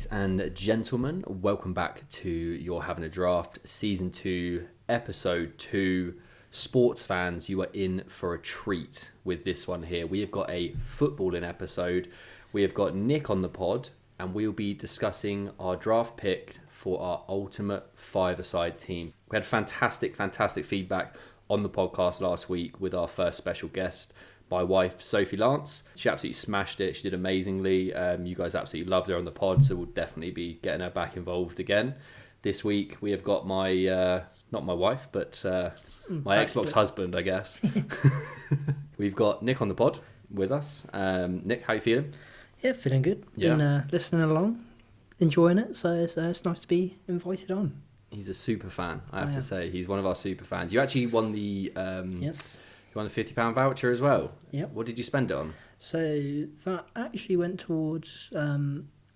Ladies and gentlemen, welcome back to You're Havin a Draft, Season 2, Episode 2. Sports fans, you are in for a treat with this one here. We have got a footballing episode. We have got Nick on the pod, and we'll be discussing our draft pick for our ultimate five-a-side team. We had fantastic feedback on the podcast last week with our first special guest, my wife, Sophie Lance. She absolutely smashed it. She did amazingly. You guys absolutely loved her on the pod, so we'll definitely be getting her back involved again. This week, we have got my, not my wife, but my Xbox husband, I guess. We've got Nick on the pod with us. Nick, how you feeling? Yeah, feeling good. Yeah. Been listening along, enjoying it, so it's nice to be invited on. He's a super fan, I have to say. He's one of our super fans. You actually won the... Yes. You won the £50 voucher as well. Yep. What did you spend it on? So that actually went towards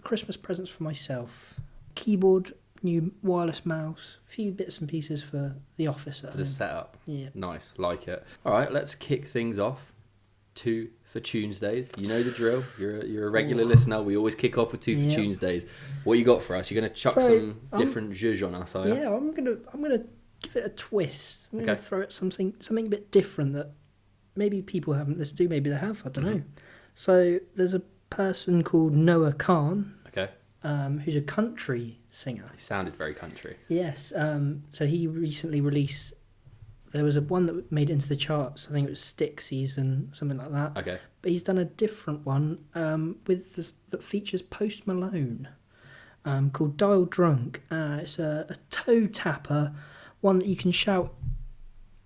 Christmas presents for myself. Keyboard, new wireless mouse, a few bits and pieces for the office at For home. the setup. Yeah. Nice, like it. All right, let's kick things off. 2 for Tuesdays. You know the drill. You're a regular listener. We always kick off with 2 for Tuesdays. What you got for us? You're going to chuck some different zhuzh on us, are you? Yeah, I'm gonna give it a twist. I'm gonna throw it something a bit different that maybe people haven't listened to. Maybe they have. I don't know. So there's a person called Noah Khan. Okay. Who's a country singer. He sounded very country. Yes. So he recently released. There was one that made it into the charts. I think it was Stick Season, something like that. Okay. But he's done a different one that features Post Malone, called Dial Drunk. It's a toe tapper, one that you can shout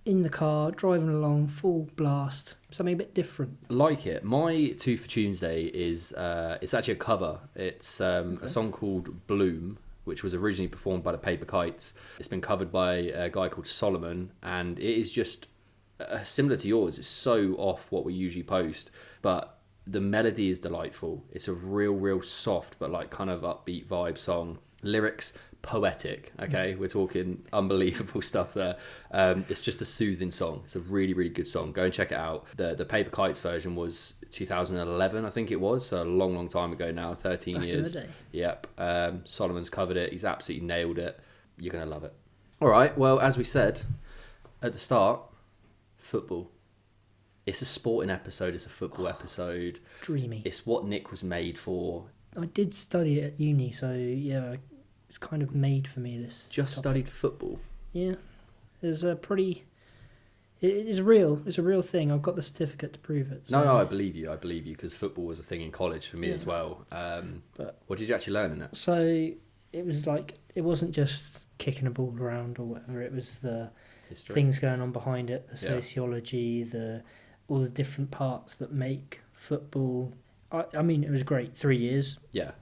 in the car, driving along, full blast, something a bit different. Like it. My 2 for Tuesday is it's actually a cover. It's a song called Bloom, which was originally performed by the Paper Kites. It's been covered by a guy called Solomon, and it is just similar to yours. It's so off what we usually post, but the melody is delightful. It's a real soft but like kind of upbeat vibe song. Lyrics poetic, okay? We're talking unbelievable stuff there. It's just a soothing song. It's a really good song. Go and check it out. The Paper Kites version was 2011, I think it was, so a long time ago now, 13 Back years. in the day. Yep. Solomon's covered it. He's absolutely nailed it. You're going to love it. All right, well, as we said at the start, football. It's a sporting episode. It's a football episode. Dreamy. It's what Nick was made for. I did study it at uni, so yeah, it's kind of made for me. This Just topic. studied football. Yeah, it's a pretty. It's real. It's a real thing. I've got the certificate to prove it. So. No, I believe you, because football was a thing in college for me as well. But what did you actually learn in it? So it was like, it wasn't just kicking a ball around or whatever. It was the History. things going on behind it, the sociology, all the different parts that make football. I mean, it was great. 3 years. Yeah.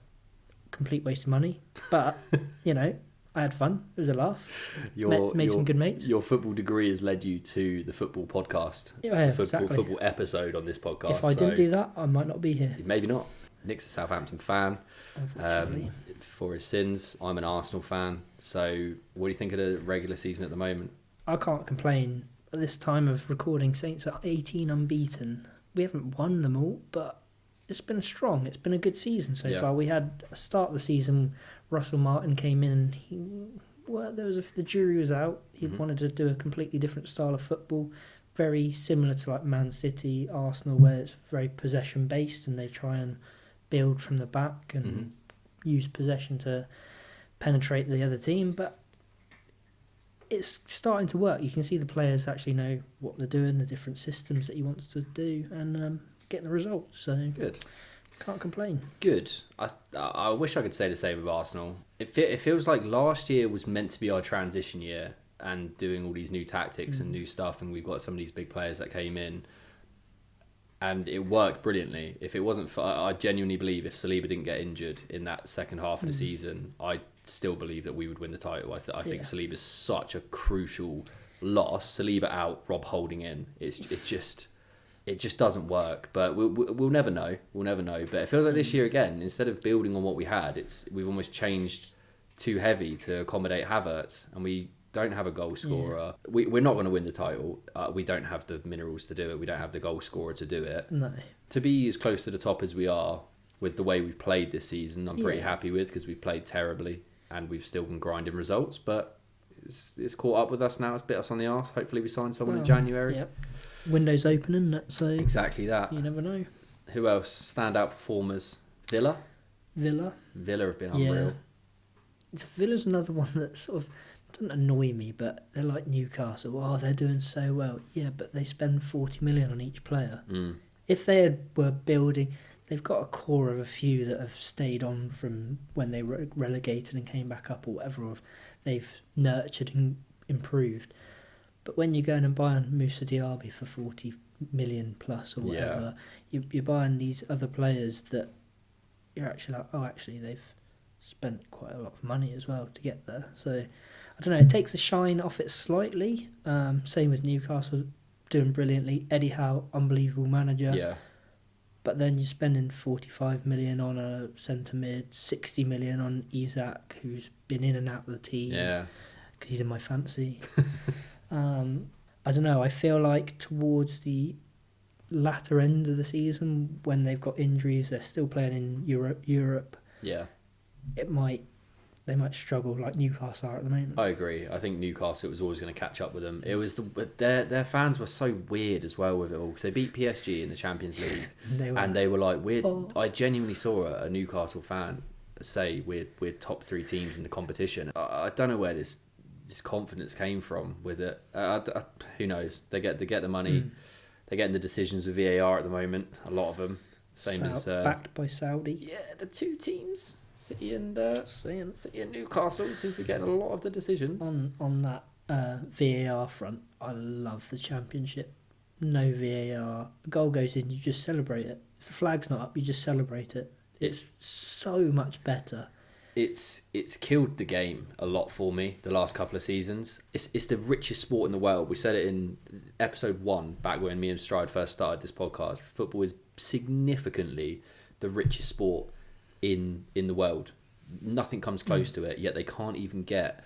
Complete waste of money. But, I had fun. It was a laugh. Made some good mates. Your football degree has led you to the football podcast. Yeah, the exactly. football episode on this podcast. If I didn't do that, I might not be here. Maybe not. Nick's a Southampton fan. Unfortunately. For his sins. I'm an Arsenal fan. So what do you think of the regular season at the moment? I can't complain. At this time of recording, Saints are 18 unbeaten. We haven't won them all, but it's been strong. It's been a good season so far. We had a start of the season. Russell Martin came in and the jury was out. He wanted to do a completely different style of football, very similar to like Man City, Arsenal, where it's very possession based and they try and build from the back and use possession to penetrate the other team. But it's starting to work. You can see the players actually know what they're doing, the different systems that he wants to do, and getting the results. So good. Can't complain. Good. I wish I could say the same of Arsenal. It feels like last year was meant to be our transition year and doing all these new tactics and new stuff, and we've got some of these big players that came in, and it worked brilliantly. If it wasn't for, I genuinely believe if Saliba didn't get injured in that second half of the season, I still believe that we would win the title. I think Saliba's such a crucial loss. Saliba out, Rob Holding in. It just doesn't work, but we'll never know. We'll never know. But it feels like this year again, instead of building on what we had, we've almost changed too heavy to accommodate Havertz, and we don't have a goal scorer. We're not going to win the title. We don't have the minerals to do it. We don't have the goal scorer to do it. No. To be as close to the top as we are, with the way we've played this season, I'm pretty Yeah. happy with, because we've played terribly and we've still been grinding results. But it's caught up with us now. It's bit us on the arse. Hopefully we sign someone in January. Yep. Window's open, isn't it? So Exactly that. you never know. Who else? Standout performers. Villa have been unreal. Villa's another one that sort of doesn't annoy me, but they're like Newcastle. Oh, they're doing so well. Yeah, but they spend 40 million on each player. If they were building, they've got a core of a few that have stayed on from when they were relegated and came back up or whatever, or they've nurtured and improved. But when you're going and buying Moussa Diaby for 40 million plus or whatever, you're buying these other players that you're actually like, oh, actually they've spent quite a lot of money as well to get there. So I don't know, it takes the shine off it slightly. Same with Newcastle doing brilliantly. Eddie Howe, unbelievable manager. Yeah. But then you're spending 45 million on a centre mid, 60 million on Isak, who's been in and out of the team. Yeah. Because he's in my fancy. I don't know, I feel like towards the latter end of the season, when they've got injuries, they're still playing in Europe. Yeah. They might struggle like Newcastle are at the moment. I agree. I think Newcastle was always going to catch up with them. It was their fans were so weird as well with it all, because they beat PSG in the Champions League, and they were like weird. Oh. I genuinely saw a Newcastle fan say we're top 3 teams in the competition. I don't know where this confidence came from with it. Who knows? They get the money. They're getting the decisions with VAR at the moment. A lot of them. Same as backed by Saudi. Yeah, the 2 teams, City and Newcastle, seem to be getting a lot of the decisions. On that VAR front, I love the Championship. No VAR. A goal goes in, you just celebrate it. If the flag's not up, you just celebrate it. It's so much better. It's killed the game a lot for me the last couple of seasons. It's the richest sport in the world. We said it in episode 1 back when me and Stride first started this podcast. Football is significantly the richest sport in the world. Nothing comes close to it, yet they can't even get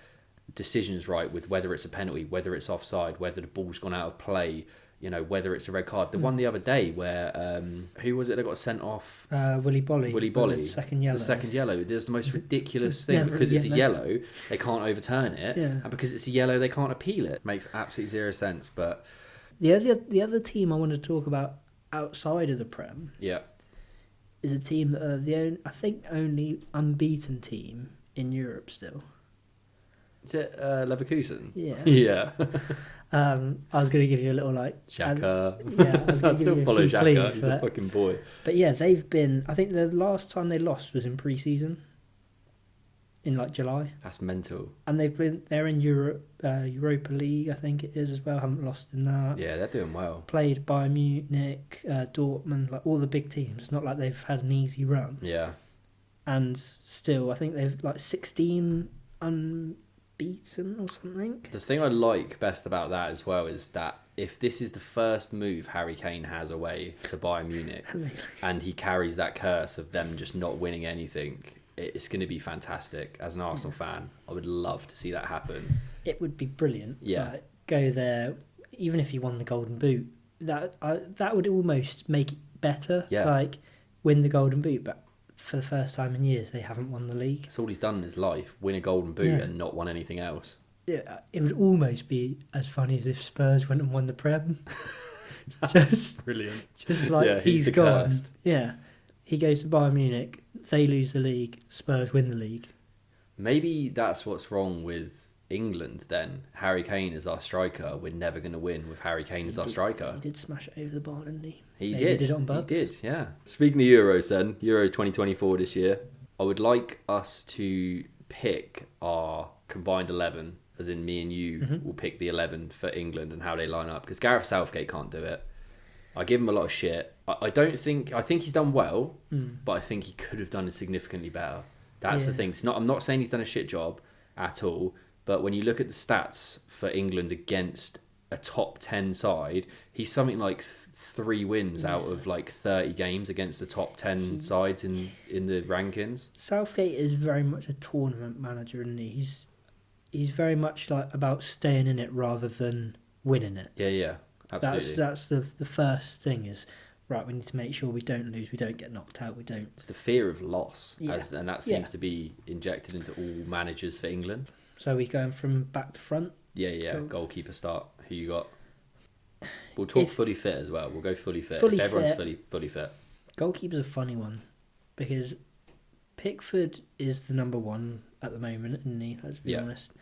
decisions right with whether it's a penalty, whether it's offside, whether the ball's gone out of play, whether it's a red card. The one the other day where who was it that got sent off? Willy Bolly. The second yellow. The second yellow. There's the most ridiculous thing, because it's a yellow, they can't overturn it, and because it's a yellow, they can't appeal it. Makes absolutely zero sense. But the other team I want to talk about outside of the Prem, is a team that are I think only unbeaten team in Europe still. Is it Leverkusen? Yeah. Yeah. I was going to give you a little Xhaka. I was going to still follow Xhaka. He's a fucking boy. But yeah, they've been. I think the last time they lost was in pre-season, in July. That's mental. And they're in Europa League, I think it is as well. Haven't lost in that. Yeah, they're doing well. Played Bayern Munich, Dortmund, all the big teams. It's not like they've had an easy run. Yeah. And still, I think they've 16 unbeaten or something. The thing I like best about that as well is that if this is the first move Harry Kane has away to Bayern Munich, and he carries that curse of them just not winning anything, it's going to be fantastic. As an Arsenal fan, I would love to see that happen. It would be brilliant. Yeah. Go there, even if he won the Golden Boot, that would almost make it better. Yeah. Win the Golden Boot, but for the first time in years, they haven't won the league. That's all he's done in his life, win a Golden Boot and not won anything else. Yeah, it would almost be as funny as if Spurs went and won the Prem. Just brilliant. Just he's gone. Cursed. Yeah. He goes to Bayern Munich, they lose the league, Spurs win the league. Maybe that's what's wrong with England then. Harry Kane is our striker. We're never going to win with Harry Kane as our striker. He did smash it over the bar, didn't he? He did it on purpose. He did, yeah. Speaking of Euros then, Euro 2024 this year, I would like us to pick our combined 11, as in me and you will pick the 11 for England and how they line up, because Gareth Southgate can't do it. I give him a lot of shit. I think he's done well, but I think he could have done it significantly better. That's the thing. I'm not saying he's done a shit job at all, but when you look at the stats for England against a top 10 side, he's something like 3 wins out of 30 games against the top 10 sides in the rankings. Southgate is very much a tournament manager, and he's very much about staying in it rather than winning it. Yeah, absolutely. That's the first thing is, right, we need to make sure we don't lose, we don't get knocked out, we don't. It's the fear of loss, Yeah. and that seems to be injected into all managers for England. So we're going from back to front. Yeah. Goalkeeper start. Who you got? We'll talk fully fit as well. We'll go fully fit. Fully if everyone's fit. fully fit. Goalkeeper's a funny one because Pickford is the number one at the moment, isn't he? Let's be honest.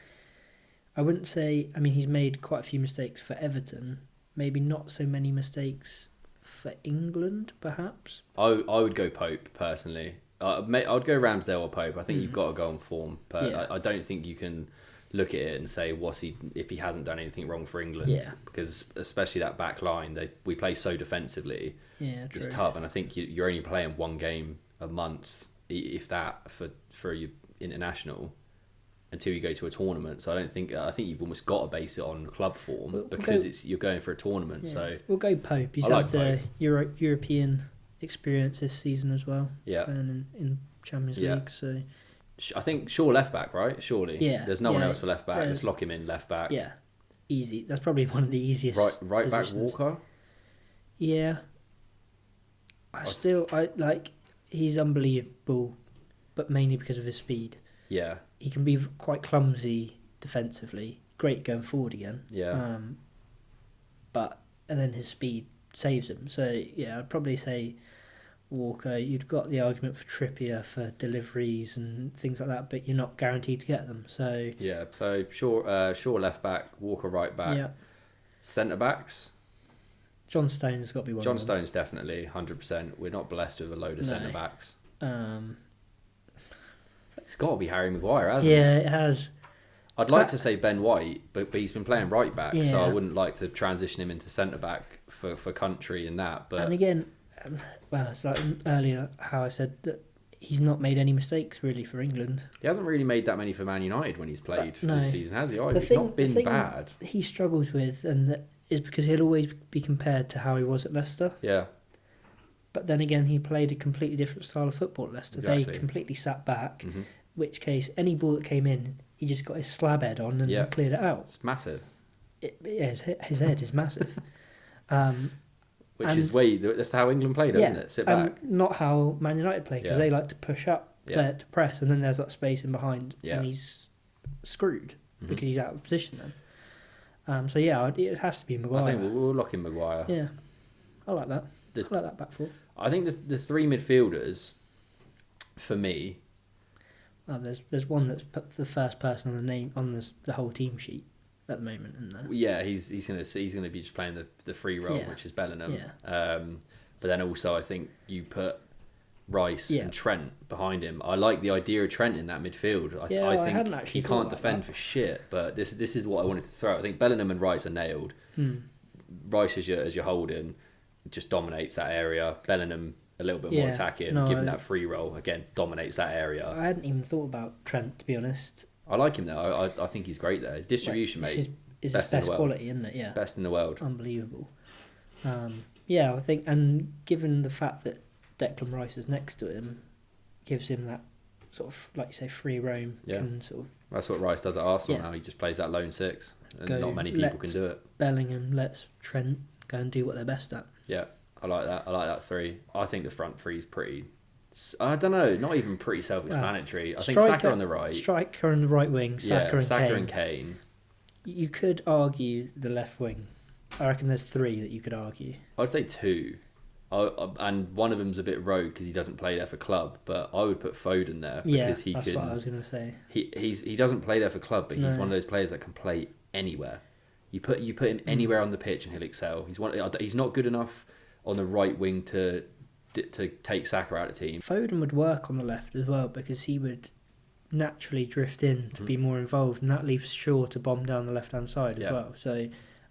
I wouldn't say. I mean, he's made quite a few mistakes for Everton. Maybe not so many mistakes for England, perhaps. I would go Pope personally. I'd go Ramsdale or Pope. I think you've got to go on form, but I don't think you can look at it and say if he hasn't done anything wrong for England. Yeah. Because especially that back line, we play so defensively. Yeah, true. It's tough, and I think you're only playing one game a month, if that, for your international, until you go to a tournament. So I think you've almost got to base it on club form because you're going for a tournament. Yeah. So we'll go Pope. He's had the European experience this season as well. Yeah, and in Champions League. So I think Shaw left back, right? Surely. Yeah. There's no one else for left back. Let's lock him in left back. Yeah, easy. That's probably one of the easiest. Right back Walker. Yeah. I like. He's unbelievable, but mainly because of his speed. Yeah. He can be quite clumsy defensively. Great going forward again. Yeah. And then his speed saves him. So yeah, I'd probably say Walker. You've got the argument for Trippier for deliveries and things like that, but you're not guaranteed to get them. So yeah. So Shaw left back, Walker right back. Yeah. Centre backs. John Stone's got to be one. John Stone's definitely 100%. We're not blessed with a load of centre backs. It's got to be Harry Maguire, hasn't it? Yeah, it has. I'd like to say Ben White, but he's been playing right back, so I wouldn't like to transition him into centre back for country and that. But and again, it's like earlier how I said that he's not made any mistakes really for England. He hasn't really made that many for Man United when he's played for this season, has he? He's not been bad. He struggles with, and that is because he'll always be compared to how he was at Leicester. Yeah. But then again, he played a completely different style of football at Leicester. Exactly. They completely sat back, which case any ball that came in, he just got his slab head on and cleared it out. It's massive. His head is massive. That's how England played, isn't it? Sit back. Not how Man United play, because they like to push up there to press, and then there's that space in behind, and he's screwed because he's out of position then. It has to be Maguire. I think we'll lock in Maguire. Yeah, I like that. I like that back four. I think the three midfielders, for me. Oh, there's one that's put the first person on the name on the whole team sheet at the moment, isn't there? Yeah, he's gonna be just playing the free role, which is Bellingham. Yeah. But then also I think you put Rice and Trent behind him. I like the idea of Trent in that midfield. I think he can't defend for shit, but this is what I wanted to throw. I think Bellingham and Rice are nailed. Rice as your holding just dominates that area. Bellingham a little bit more attacking, given that free role again dominates that area. I hadn't even thought about Trent, to be honest. I like him though. I think he's great there. His distribution, mate, is his best quality, isn't it? Yeah, best in the world. Unbelievable. I think, and given the fact that Declan Rice is next to him, gives him that sort of, like you say, free roam. Yeah, that's what Rice does at Arsenal now. He just plays that lone six, and not many people can do it. Bellingham lets Trent go and do what they're best at. Yeah, I like that. I like that three. I think the front three is pretty. I don't know, not even pretty self-explanatory. I think Saka on the right. Striker on the right wing, Saka and Kane. You could argue the left wing. I reckon there's three that you could argue. I'd say two. And one of them's a bit rogue because he doesn't play there for club, but I would put Foden there because that's what I was going to say. He doesn't play there for club, but he's one of those players that can play anywhere. You put him anywhere on the pitch and he'll excel. He's not good enough on the right wing to take Saka out of the team. Foden would work on the left as well because he would naturally drift in to be more involved, and that leaves Shaw to bomb down the left hand side as well. So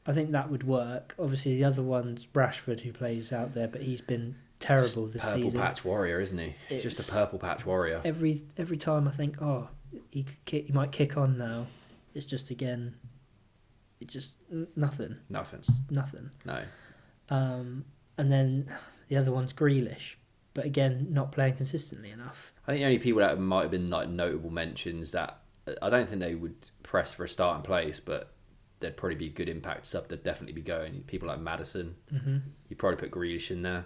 I think that would work. Obviously, the other one's Rashford, who plays out there, but he's been terrible this season. Purple patch warrior, isn't he? He's just a purple patch warrior. Every time I think, he might kick on now, it's just again, it's just nothing. Nothing. No. And then the other one's Grealish, but again, not playing consistently enough. I think the only people that might have been like notable mentions that I don't think they would press for a starting place, but there'd probably be a good impact sub. They'd definitely be going. People like Maddison. You'd probably put Grealish in there.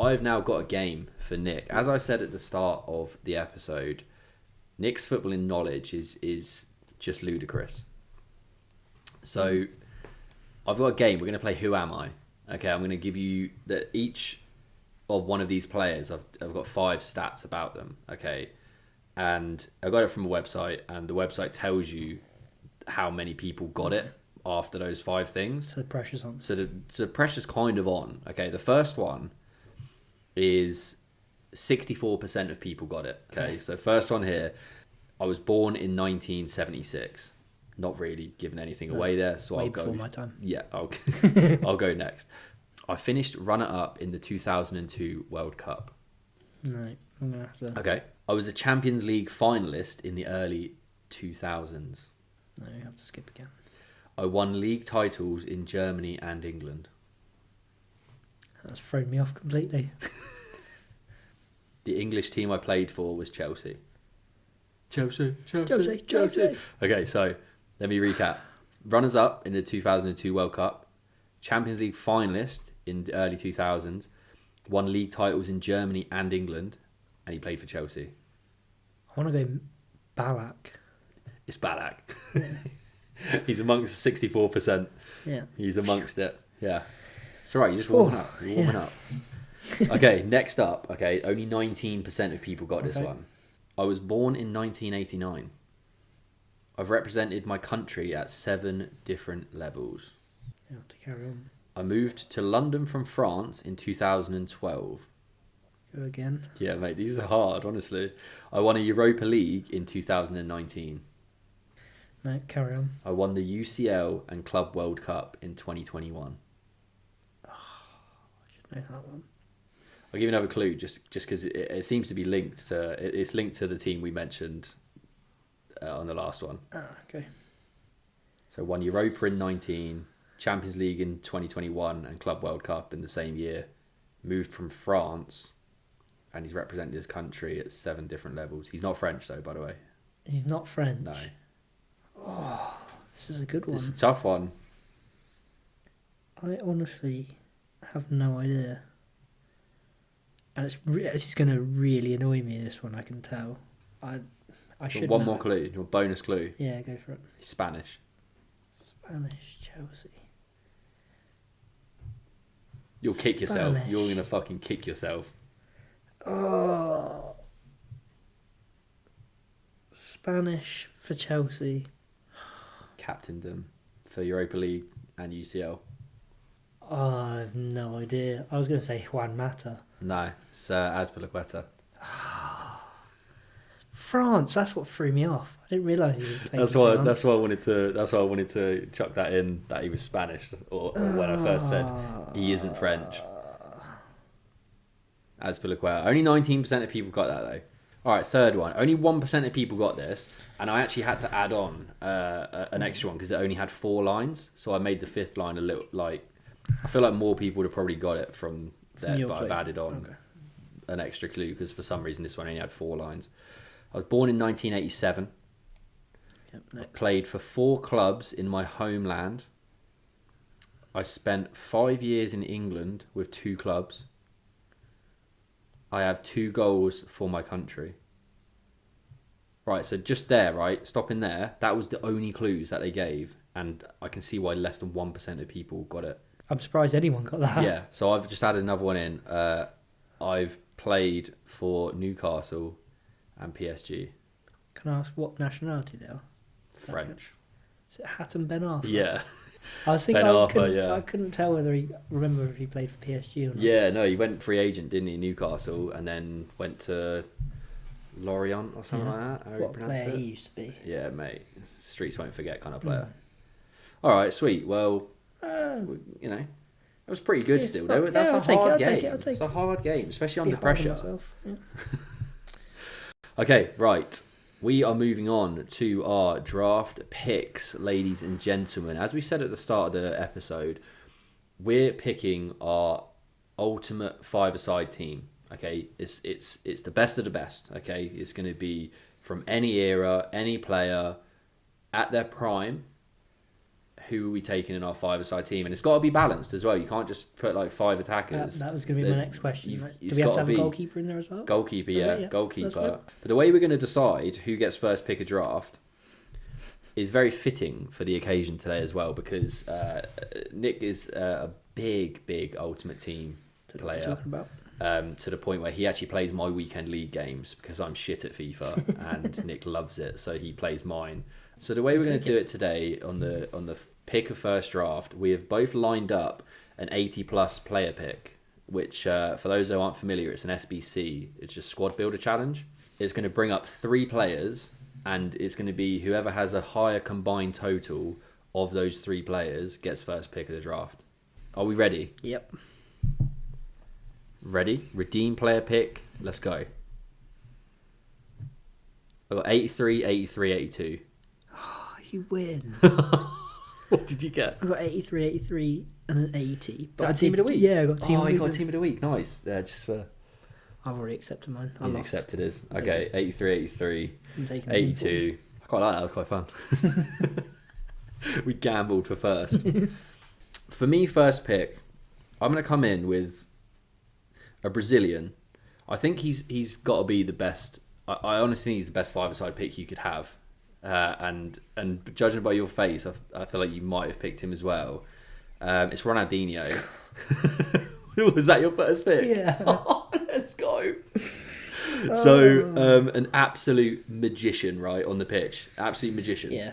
I've now got a game for Nick. As I said at the start of the episode, Nick's footballing knowledge is just ludicrous. So I've got a game. We're going to play Who Am I? Okay, I'm going to give you each of one of these players. I've got 5 stats about them. Okay, and I got it from a website, and the website tells you how many people got it after those 5 things. So the pressure's on. So the pressure's kind of on. Okay, the first one is 64% of people got it. Okay, so first one here. I was born in 1976. Not really giving anything away there, so I'll go. Before my time. Yeah, I'll go next. I finished runner-up in the 2002 World Cup. No, I'm gonna have to. Okay, I was a Champions League finalist in the early 2000s. No, you have to skip again. I won league titles in Germany and England. That's thrown me off completely. The English team I played for was Chelsea. Chelsea. Okay, so let me recap. Runners-up in the 2002 World Cup. Champions League finalist in the early 2000s. Won league titles in Germany and England. And he played for Chelsea. I want to go Balak. It's Badak. He's amongst 64%. Yeah. He's amongst it. Yeah. It's all right. You're just warming up. You're warming up. Okay, next up. Okay, only 19% of people got this one. I was born in 1989. I've represented my country at 7 different levels. You have to carry on. I moved to London from France in 2012. Go again. Yeah, mate, these are hard, honestly. I won a Europa League in 2019. No, carry on. I won the UCL and Club World Cup in 2021. I should know that one. I'll give you another clue, just because it seems to be linked to... It's linked to the team we mentioned on the last one. Okay. So won Europa in 19, Champions League in 2021 and Club World Cup in the same year. Moved from France, and he's represented his country at 7 different levels. He's not French, though, by the way. He's not French? No. Oh, this is a good one. It's a tough one. I honestly have no idea. And it's going to really annoy me, this one, I can tell. I should One know. more clue, your bonus clue. Yeah, go for it. He's Spanish. Spanish Chelsea. You'll kick yourself. Spanish. You're going to fucking kick yourself. Oh. Spanish for Chelsea. Captained them for Europa League and UCL. Oh, I have no idea. I was going to say Juan Mata. No, it's Azpilicueta. France. That's what threw me off. I didn't realise he was playing. That's why I wanted to chuck that in, that he was Spanish, or when I first said he isn't French. Azpilicueta. Only 19% of people got that though. All right, third one. Only 1% of people got this, and I actually had to add on an extra one because it only had 4 lines. So I made the 5th line a little like. I feel like more people would have probably got it from there, but I've added on an extra clue because for some reason this one only had 4 lines. I was born in 1987. Yep, I played for 4 clubs in my homeland. I spent 5 years in England with 2 clubs. I have 2 goals for my country. Right, so just there, right, stopping there, that was the only clues that they gave, and I can see why less than 1% of people got it. I'm surprised anyone got that. Yeah, so I've just added another one in. I've played for Newcastle and PSG. Can I ask what nationality they are? French. Is it Hatton Ben Arfa? Yeah. I was thinking Ben Arfa, yeah. I couldn't tell whether if he played for PSG or not. Yeah, no, he went free agent, didn't he, Newcastle, and then went to Lorient or something like that. How do you What a pronounce player it? he used to be. Yeah, mate. Streets won't forget kind of player. All right, sweet. Well, you know, it was pretty good still. Though. That's a hard game. It's a hard game, especially under pressure. Yeah. Okay, right. We are moving on to our draft picks, ladies and gentlemen. As we said at the start of the episode, we're picking our ultimate 5-a-side team. Okay, it's the best of the best. Okay, it's going to be from any era, any player at their prime, who are we taking in our five-a-side team? And it's got to be balanced as well. You can't just put like 5 attackers. That was going to be my next question. Do It's we have to gotta have a be goalkeeper in there as well? Goalkeeper, yeah, Yeah, goalkeeper. But the way we're going to decide who gets first pick of draft is very fitting for the occasion today as well, because Nick is a big Ultimate Team player. To the point where he actually plays my weekend league games because I'm shit at FIFA and Nick loves it, so he plays mine. So the way we're going to do it today on the pick of first draft, we have both lined up an 80 plus player pick, which for those who aren't familiar, it's an SBC. It's just squad builder challenge. It's going to bring up 3 players, and it's going to be whoever has a higher combined total of those 3 players gets first pick of the draft. Are we ready? Yep. Ready? Redeem player pick. Let's go. I got 83, 83, 82. Oh, you win. What did you get? I got 83, 83, and an 80. Got a team of the week? Yeah, I got a team of the week. You got a team of the week. Nice. Just for... I've already accepted mine. He's accepted his. Okay, 83, 83, I'm taking 82. I quite like that. That was quite fun. We gambled for first. For me, first pick, I'm going to come in with a Brazilian. I think he's got to be the best. I honestly think he's the best 5-a-side pick you could have. And judging by your face, I feel like you might have picked him as well. It's Ronaldinho. Was that your first pick? Yeah. Oh, let's go. So, an absolute magician, right, on the pitch. Absolute magician. Yeah.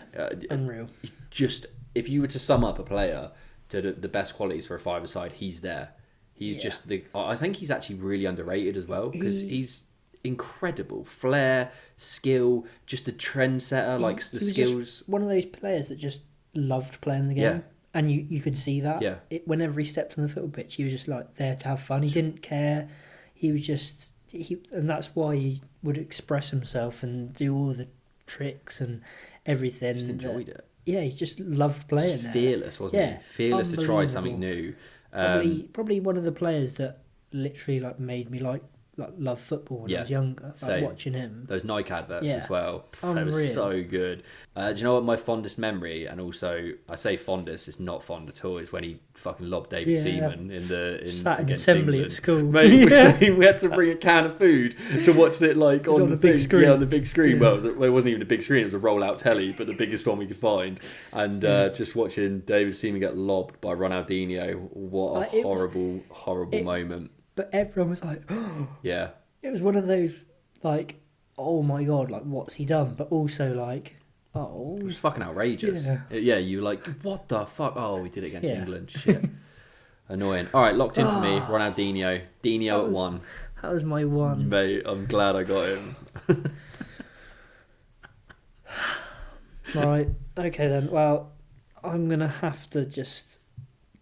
Unreal. Just, if you were to sum up a player to the best qualities for a 5-a-side, he's there. He's just I think he's actually really underrated as well, because he's incredible. Flair, skill, just a trendsetter, like the skills. One of those players that just loved playing the game. Yeah. And you could see that. Yeah. Whenever he stepped on the football pitch, he was just like there to have fun. He didn't care. He was just... and that's why he would express himself and do all the tricks and everything. Just enjoyed it. Yeah, he just loved playing there. Fearless, wasn't he? Fearless to try something new. Probably one of the players that literally like made me love football when I was younger. Like watching him. Those Nike adverts as well. Unreal. They were so good. Do you know what my fondest memory, and also I say fondest, it's not fond at all, is when he fucking lobbed David Seaman sat in assembly England. At school. Mate, we had to bring a can of food to watch it like on the big screen. Yeah, on the big screen. Yeah. Well, it wasn't even a big screen, it was a roll-out telly, but the biggest one we could find. And just watching David Seaman get lobbed by Ronaldinho, what a horrible moment. But everyone was like, oh. Yeah. It was one of those, like, oh my God, like, what's he done? But also, like, oh. It was fucking outrageous. Yeah, you were like, what the fuck? Oh, we did it against England. Shit. Annoying. All right, locked in for me. Ronaldinho. Dino at 1. That was my 1. Mate, I'm glad I got him. Right. Okay, then. Well, I'm going to have to just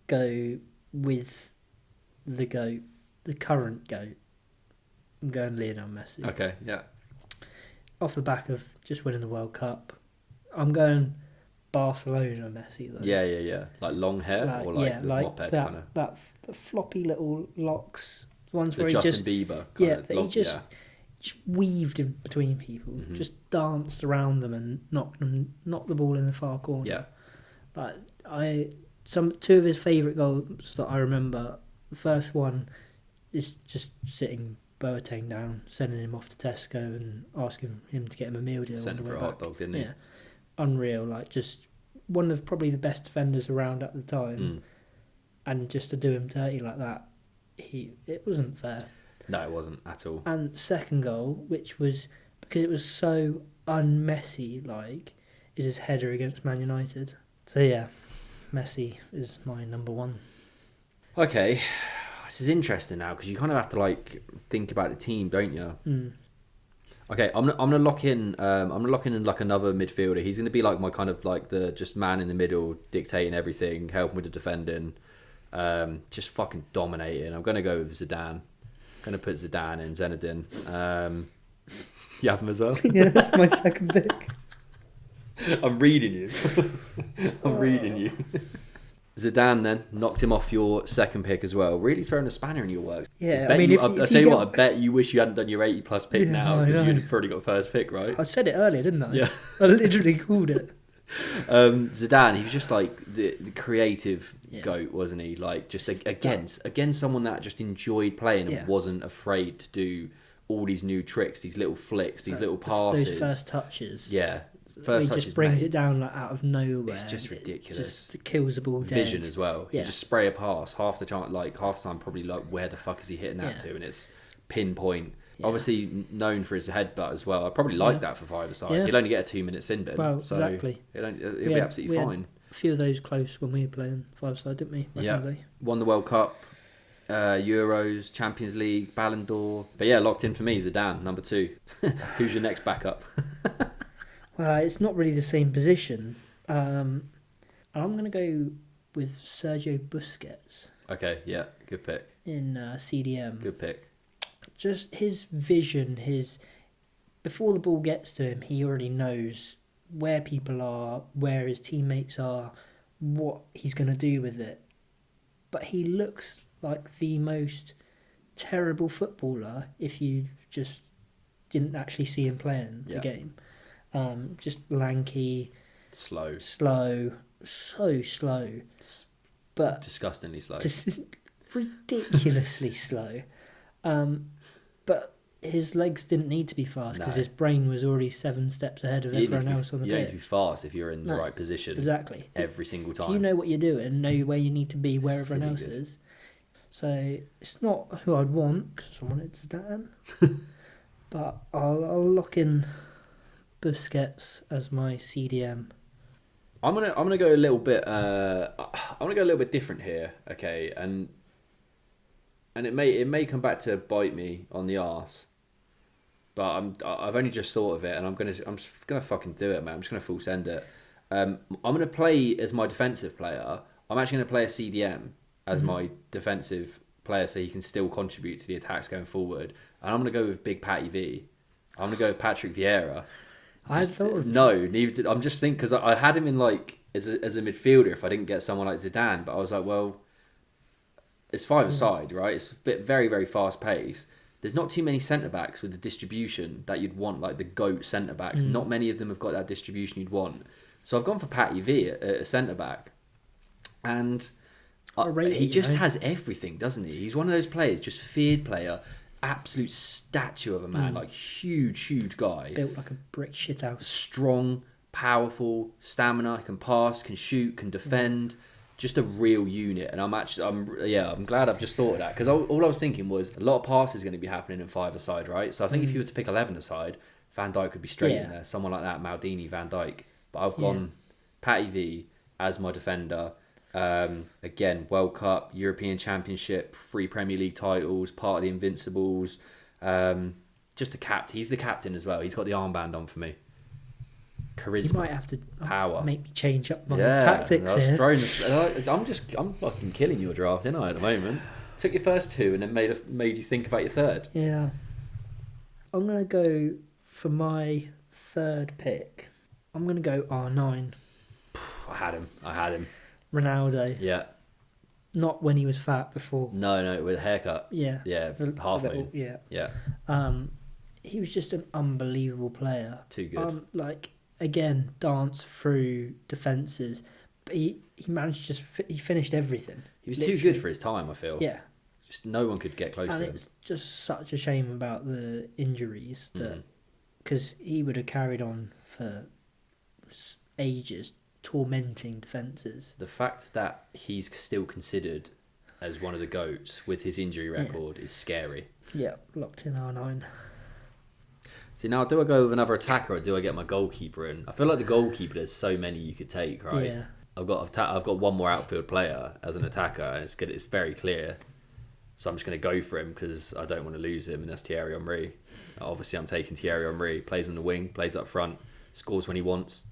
go with the GOAT. The current GOAT. I'm going Lionel Messi. Okay, yeah. Off the back of just winning the World Cup. I'm going Barcelona Messi, though. Yeah. Like long hair or like the moped kind of? That floppy little locks. The ones where Justin Bieber kind of he just weaved in between people. Mm-hmm. Just danced around them and knocked the ball in the far corner. Yeah. But two of his favourite goals that I remember, the first one is just sitting Boateng down, sending him off to Tesco and asking him to get him a meal deal. Sent him for a hot dog, didn't he? Yeah. Unreal, like just one of probably the best defenders around at the time. And just to do him dirty like that, it wasn't fair. No, it wasn't at all. And the second goal, which was because it was so un-Messi, like, is his header against Man United. So yeah, Messi is my number 1. Okay. This is interesting now because you kind of have to like think about the team, don't you? Okay, I'm gonna lock in. I'm gonna lock in like another midfielder. He's gonna be like my kind of like the just man in the middle, dictating everything, helping with the defending, just fucking dominating. I'm gonna go with Zidane. I'm gonna put Zidane in Zinedine. You have him as well? Yeah, that's my second pick. I'm reading you. I'm reading you. Zidane then knocked him off your second pick as well. Really throwing a spanner in your works. Yeah, I tell you what, I bet you wish you hadn't done your 80 plus pick now because you'd have probably got first pick, right? I said it earlier, didn't I? Yeah. I literally called it. Zidane, he was just like the creative Yeah. goat, wasn't he? Like just again someone that just enjoyed playing and Yeah. wasn't afraid to do all these new tricks, these little flicks, these little passes. Those first touches. Yeah. He just brings it down like out of nowhere. It's just ridiculous. It kills the ball dead. Vision as well. Yeah. You just spray a pass half the time, probably like where the fuck is he hitting that to, and it's pinpoint. Yeah. Obviously known for his headbutt as well. I probably like that for five-a-side. Yeah. He'll only get a 2-minute sin bin. Well, so exactly. He'll be absolutely fine. A few of those close when we were playing five-a-side, didn't we? Yeah. Won the World Cup, Euros, Champions League, Ballon d'Or. But yeah, locked in for me, Zidane, number 2. Who's your next backup? Well, it's not really the same position. I'm going to go with Sergio Busquets. Okay, yeah, good pick. In CDM. Good pick. Just his vision, before the ball gets to him, he already knows where people are, where his teammates are, what he's going to do with it. But he looks like the most terrible footballer if you just didn't actually see him playing the game. Just lanky, slow, so slow, but disgustingly slow, just ridiculously slow. But his legs didn't need to be fast because his brain was already 7 steps ahead of everyone else on the pitch. You don't need to be fast if you're in the right position. Exactly. Every single time. If you know what you're doing, know where you need to be, where everyone else is. So it's not who I'd want because I wanted Zidane, but I'll lock in Busquets as my CDM. I'm gonna go a little bit. I'm gonna go a little bit different here. Okay, and it may come back to bite me on the arse, but I've only just thought of it, and I'm just gonna fucking do it, man. I'm just gonna full send it. I'm gonna play as my defensive player. I'm actually gonna play a CDM as my defensive player, so he can still contribute to the attacks going forward. And I'm gonna go with Big Patty V. I'm gonna go with Patrick Vieira. I'm just thinking because I had him in like as a midfielder if I didn't get someone like Zidane, but I was like, well, it's five-a-side, right? It's very, very fast paced. There's not too many centre backs with the distribution that you'd want, like the GOAT centre backs. Not many of them have got that distribution you'd want. So I've gone for Patty V at a centre back, and he just has everything, doesn't he? He's one of those players, just feared player. Absolute statue of a man, like huge guy. Built like a brick shithouse. Strong, powerful, stamina, can pass, can shoot, can defend. Just a real unit. And I'm glad I've just thought of that. Because all I was thinking was a lot of passes going to be happening in 5-a-side, right? So I think if you were to pick 11-a-side, Van Dijk could be straight in there. Someone like that, Maldini, Van Dijk. But I've gone Patty V as my defender. Again, World Cup, European Championship, 3 Premier League titles, part of the Invincibles. Just a captain. He's the captain as well. He's got the armband on for me. Charisma. You might have to power. Make me change up my tactics here. I'm fucking killing your draft, aren't I, at the moment? Took your first 2 and then made you think about your third. Yeah. I'm going to go for my third pick. I'm going to go R9. I had him. Ronaldo. Yeah. Not when he was fat before. No, with a haircut. Yeah. Yeah, half moon. Yeah. He was just an unbelievable player. Too good. Again, dance through defences, but he managed to he finished everything. He was too good for his time, I feel. Yeah. Just no one could get close to him. It's just such a shame about the injuries that because he would have carried on for ages, tormenting defences. The fact that he's still considered as one of the GOATs with his injury record is scary. Yeah, locked in R9. See, now do I go with another attacker or do I get my goalkeeper in? I feel like the goalkeeper, there's so many you could take, right? Yeah. I've got one more outfield player as an attacker, and it's good. It's very clear. So I'm just going to go for him because I don't want to lose him, and that's Thierry Henry. Obviously, I'm taking Thierry Henry. Plays on the wing, plays up front, scores when he wants.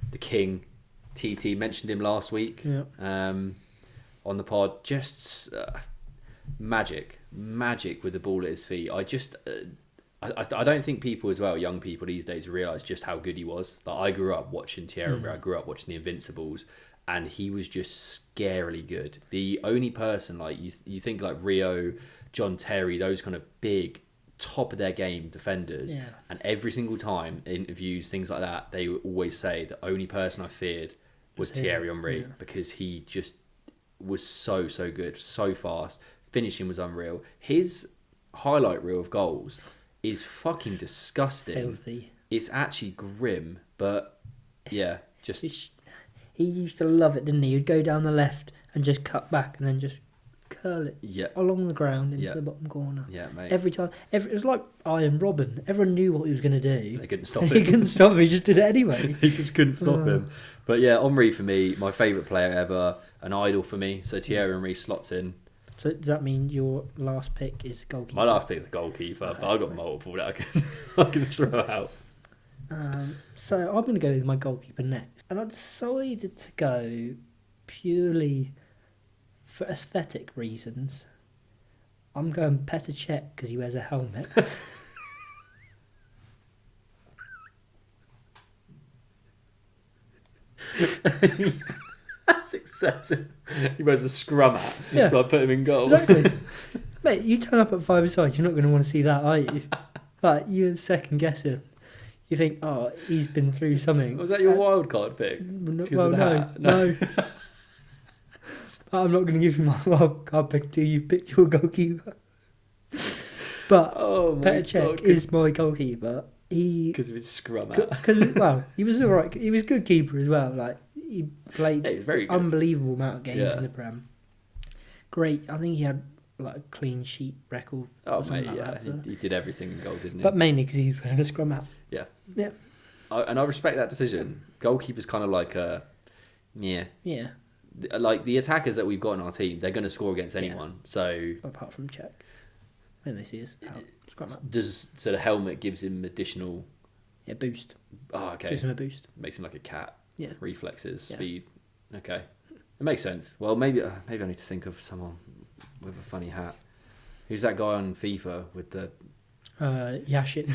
The king, TT, mentioned him last week on the pod. Just magic with the ball at his feet. I don't think people as well, young people these days, realise just how good he was. Like I grew up watching Thierry Henry. I grew up watching the Invincibles, and he was just scarily good. The only person like you think like Rio, John Terry, those kind of big top of their game defenders. Yeah. And every single time, interviews, things like that, they would always say the only person I feared was Thierry Henry, because he just was so good, so fast. Finishing was unreal. His highlight reel of goals is fucking disgusting. Filthy. It's actually grim, but yeah, just... He used to love it, didn't he? He'd go down the left and just cut back and then just curl it along the ground into the bottom corner. Yeah, mate. Every time. It was like Iron Robin. Everyone knew what he was going to do. They couldn't stop him. He couldn't stop him. He just did it anyway. He just couldn't stop him. But yeah, Henry for me, my favourite player ever, an idol for me. So Thierry Henry slots in. So does that mean your last pick is goalkeeper? My last pick is a goalkeeper, but I've got multiple that I can throw out. So I'm going to go with my goalkeeper next. And I decided to go purely for aesthetic reasons. I'm going Petr Cech because he wears a helmet. That's exceptional. He wears a scrum hat, so I put him in goal. Exactly. Mate, you turn up at 5-a-side, you're not going to want to see that, are you? But you're second guessing. You think, oh, he's been through something. Was that your wild card pick? Well, no. I'm not going to give you my wild card pick until you picked your goalkeeper. But Petr Cech is my goalkeeper. Because of his scrum hat. Well, he was alright. He was a good keeper as well. Like he played he was very good. Unbelievable amount of games in the Prem. Great. I think he had like a clean sheet record. Oh mate, he did everything in goal, didn't he? But mainly because he's wearing a scrum hat. Yeah. Yeah. And I respect that decision. Goalkeeper's kind of like Yeah. Like the attackers that we've got in our team, they're going to score against anyone. So apart from Cech, when they see his scrum hat. So the helmet gives him additional boost. Oh, okay. Gives him a boost. Makes him like a cat. Yeah. Reflexes, speed. Okay. It makes sense. Well, maybe I need to think of someone with a funny hat. Who's that guy on FIFA with the Yashin?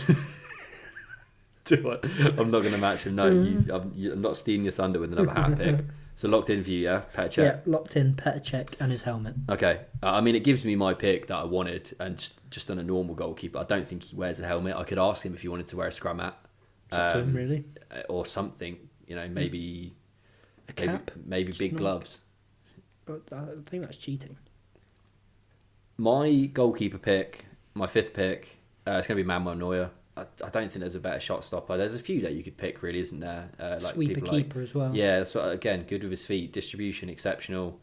I'm not going to match him. No, I'm not stealing your thunder with another hat pick. So locked in for you, yeah? Petr Cech? Yeah, locked in, Petr Cech and his helmet. Okay. I mean, it gives me my pick that I wanted, and just on a normal goalkeeper. I don't think he wears a helmet. I could ask him if he wanted to wear a scrum hat. It's up to him, really. Or something, maybe... A cap? Maybe big gloves. But I think that's cheating. My goalkeeper pick, my fifth pick, it's going to be Manuel Neuer. I don't think there's a better shot stopper. There's a few that you could pick, really, isn't there? Like Sweeper keeper as well. Yeah, that's what, again, good with his feet, distribution exceptional.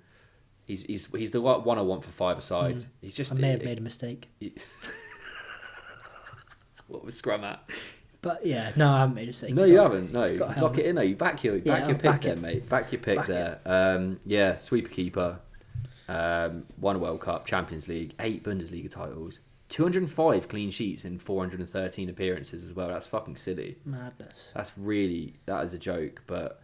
He's the one I want for 5-a-side. He's just. I may have made a mistake. What was scrum at? But yeah, no, I haven't made a mistake. No, you haven't. No, lock it in. No, you back your pick there, mate. Back your pick there. Sweeper keeper. Won a World Cup, Champions League, 8 Bundesliga titles. 205 clean sheets in 413 appearances as well. That's fucking silly. Madness. That is a joke. But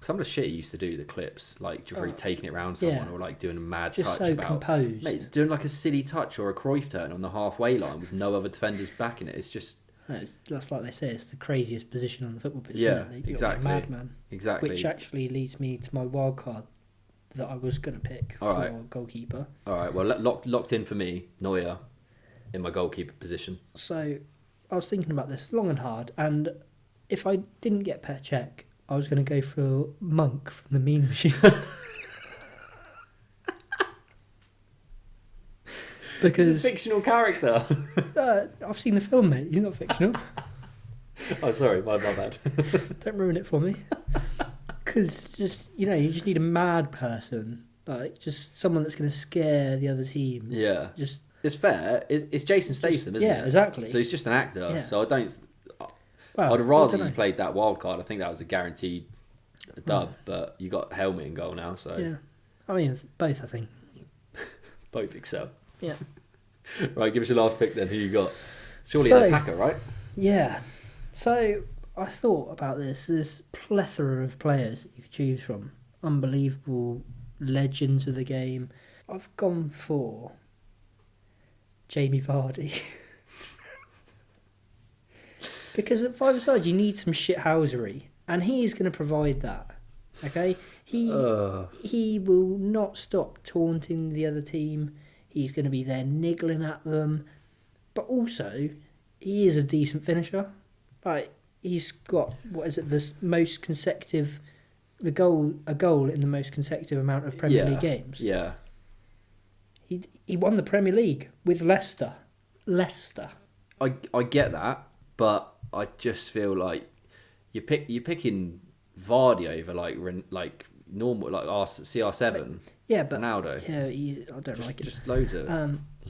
some of the shit he used to do, the clips, like really taking it around someone or like doing a mad just touch so composed. Mate, doing like a silly touch or a Cruyff turn on the halfway line with no other defenders backing it. It's just... That's like they say, it's the craziest position on the football pitch. Yeah, isn't it? exactly. A madman. Exactly. Which actually leads me to my wild card that I was going to pick for goalkeeper. All right, well, locked in for me, Neuer, in my goalkeeper position. So I was thinking about this long and hard, and if I didn't get Petr Cech, I was going to go for Monk from the Mean Machine. Because he's a fictional character. I've seen the film, mate. He's not fictional. Oh, sorry, my bad. Don't ruin it for me. Because you just need a mad person, like just someone that's going to scare the other team. Yeah, it's fair. It's Jason Statham, isn't it? Yeah, exactly. So he's just an actor. Yeah. So I don't. Well, I'd rather you played that wild card. I think that was a guaranteed dub. But you got helmet and goal now. So yeah, I mean both. I think both excel. Yeah. Right, give us your last pick then. Who you got? Surely an attacker, right? Yeah. So I thought about this. There's plethora of players that you could choose from. Unbelievable legends of the game. I've gone for Jamie Vardy. Because at 5-a-side you need some shithousery, and he's going to provide that. Okay? He will not stop taunting the other team. He's going to be there niggling at them. But also, he is a decent finisher. Like, he's got, the most consecutive, a goal in the most consecutive amount of Premier League games. Yeah. He won the Premier League with Leicester. I get that, but I just feel like you're picking Vardy over like normal CR7. Yeah, but Ronaldo. Yeah, I don't like it. Just loads of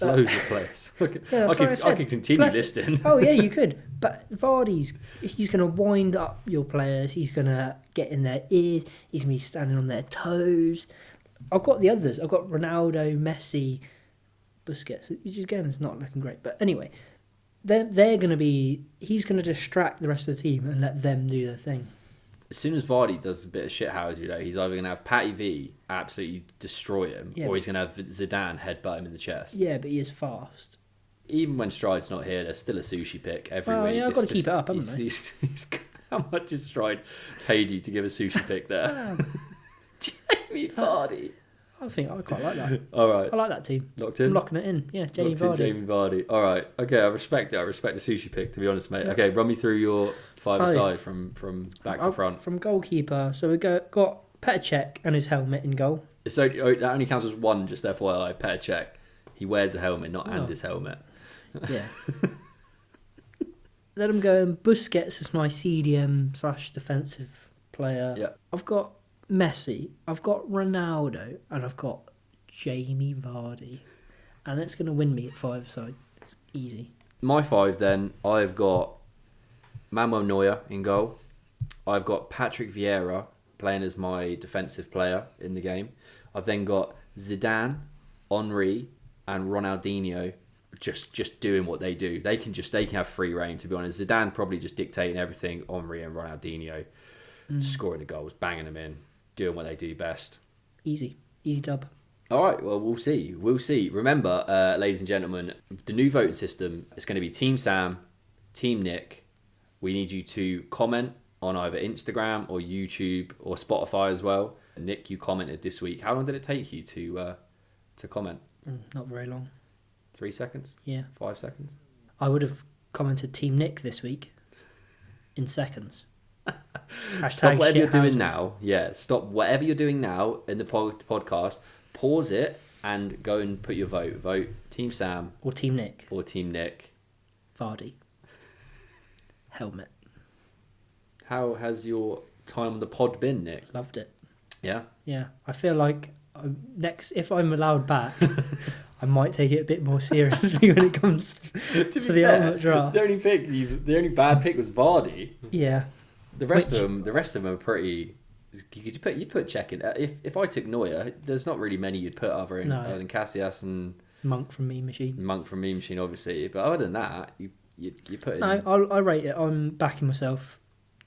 Loads of players. I could continue listing. Oh yeah, you could. But he's going to wind up your players. He's going to get in their ears. He's going to be standing on their toes. I've got the others. I've got Ronaldo, Messi, Busquets, which again is not looking great. But anyway, they're going to be. He's going to distract the rest of the team and let them do their thing. As soon as Vardy does a bit of shithousery, he's either going to have Patty V absolutely destroy him, or he's going to have Zidane headbutt him in the chest. Yeah, but he is fast. Even when Stride's not here, there's still a sushi pick every week. Yeah, I've got to keep it up, haven't I? How much has Stride paid you to give a sushi pick there? Jamie Vardy. I quite like that. All right. I like that team. Locked in? I'm locking it in. Yeah, Jamie Vardy. All right. Okay, I respect it. I respect the sushi pick, to be honest, mate. Yeah. Okay, run me through your five-a-side from back to front. From goalkeeper, so we got Petr Cech and his helmet in goal. So that only counts as one, just FYI, Petr Cech. He wears a helmet, not and his helmet. Yeah. Then I'm going Busquets as my CDM/defensive player. Yeah. I've got Messi, I've got Ronaldo, and I've got Jamie Vardy. And that's going to win me at 5-a-side. It's easy. My 5 then, I've got Manuel Neuer in goal. I've got Patrick Vieira playing as my defensive player in the game. I've then got Zidane, Henry, and Ronaldinho just doing what they do. They can have free reign, to be honest. Zidane probably just dictating everything. Henry and Ronaldinho scoring the goals, banging them in, doing what they do best. Easy dub. All right, well, we'll see. Remember, ladies and gentlemen, the new voting system is going to be Team Sam, Team Nick. We need you to comment on either Instagram or YouTube or Spotify as well. Nick, you commented this week. How long did it take you to comment? Not very long. 3 seconds? Yeah. 5 seconds? I would have commented Team Nick this week in seconds. Stop whatever you're doing now. Yeah, stop whatever you're doing now in the podcast. Pause it and go and put your vote. Vote Team Sam. Or Team Nick. Vardy. Helmet. How has your time on the pod been, Nick? Loved it. Yeah? Yeah. I feel like if I'm allowed back, I might take it a bit more seriously when it comes to the ultimate draft. The only bad pick was Vardy. Yeah. The rest of them are pretty. You'd put Cech in. If I took Neuer, there's not really many you'd put other than Casillas and Monk from Meme Machine. Obviously. But other than that, you put in. No, I rate it. I'm backing myself.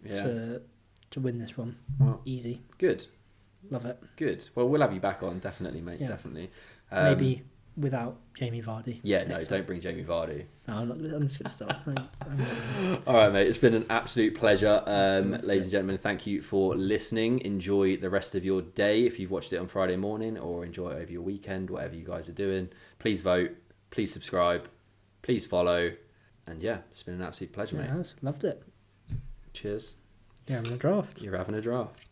Yeah. To win this one. Well, easy. Good. Love it. Good. Well, we'll have you back on, definitely, mate. Yeah. Definitely. Maybe without Jamie Vardy. Yeah, no, don't bring Jamie Vardy. No, I'm just going to start. All right, mate. It's been an absolute pleasure. Ladies and gentlemen, thank you for listening. Enjoy the rest of your day if you've watched it on Friday morning, or enjoy it over your weekend, whatever you guys are doing. Please vote. Please subscribe. Please follow. And yeah, it's been an absolute pleasure, mate. Loved it. Cheers. You're having a draft. You're having a draft.